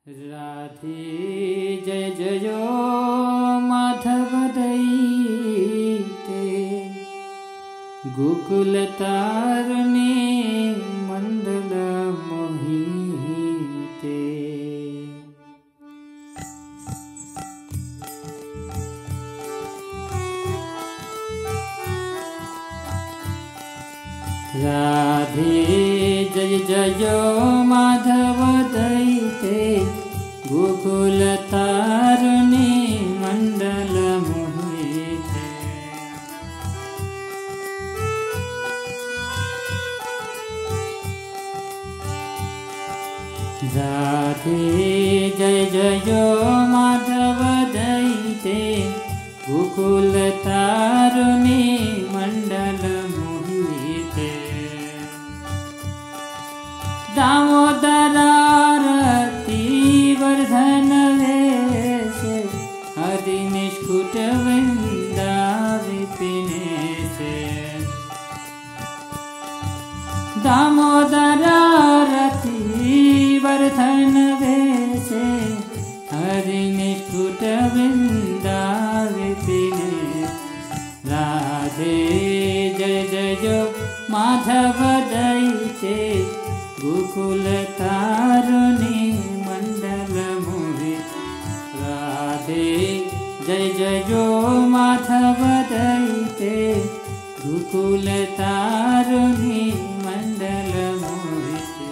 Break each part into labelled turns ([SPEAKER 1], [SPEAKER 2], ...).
[SPEAKER 1] राधे जय जयो माधव दैते गोकुल तारणे मंडल मोहिते। राधे जय जयो माधव दैते गोकुल तारणे मंडल मोहिते। राधे जय जयो माधव दैते गोकुल तारणे मंडल मोहिते। दामोदरारती वर्धन वेश हरि निष्कुट वृंदा विपिनेश। दामोदरारती वर्धन वेश हरि निष्कुट वृंदा विपिनेश। राधे जय जयो माधव दैते गोकुल तारणे मंडल मोहिते। राधे जय जयो माधव दैते गोकुल तारणे मंडल मोहिते।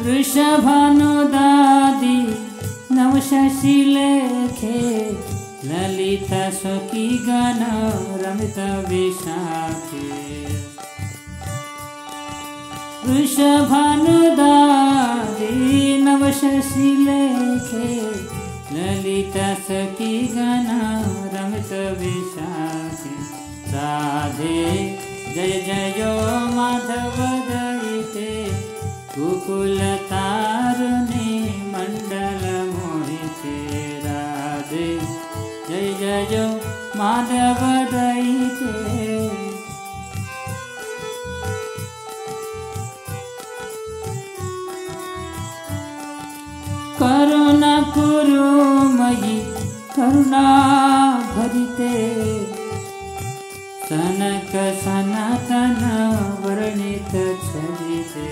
[SPEAKER 1] वृषभानुदादि नवशशि लेखे ललिता सखी गण रमित विशाखे। वृषभानुदादि नवशशि लेखे ललिता सखी गण रमित विशाखे। राधे जय जयो माधव दैते गोकुल तारणे मंडल मोहिते। राधे जय जयो माधव दैते करुणा कुरु मयि करुणा भरिते। सनक सनातन वर्णित चरिते।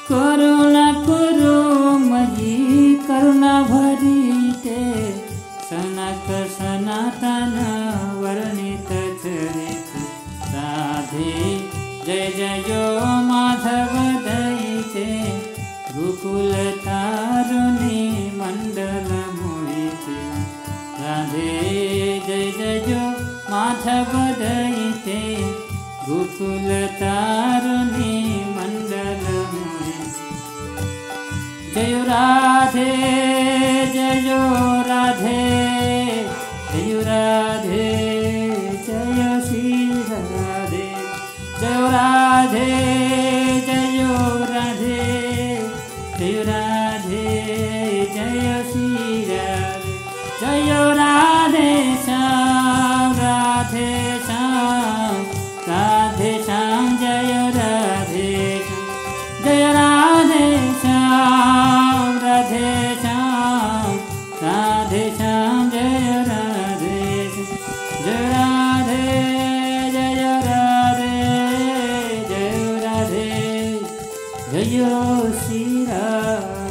[SPEAKER 1] करुणा कुरु मयि करुणा भरिते। सनक सनातन वर्णित चरिते। राधे जय जयो माधव दैते गोकुल तारणे मंडल मोहिते। राधे जय जयो माधव दैते गोकुल तारणे मंडल मोहिते। जय राधे जय राधे जय राधे जय श्री राधे। जय राधे जय राधे जय राधे जय श्री राधे। जय राधे श्याम राधे श्याम राधे श्याम जय राधे श्याम। जय राधे श्याम राधे श्याम राधे श्याम जय राधे श्याम। जय राधे जय राधे जय राधे जय श्री राधे।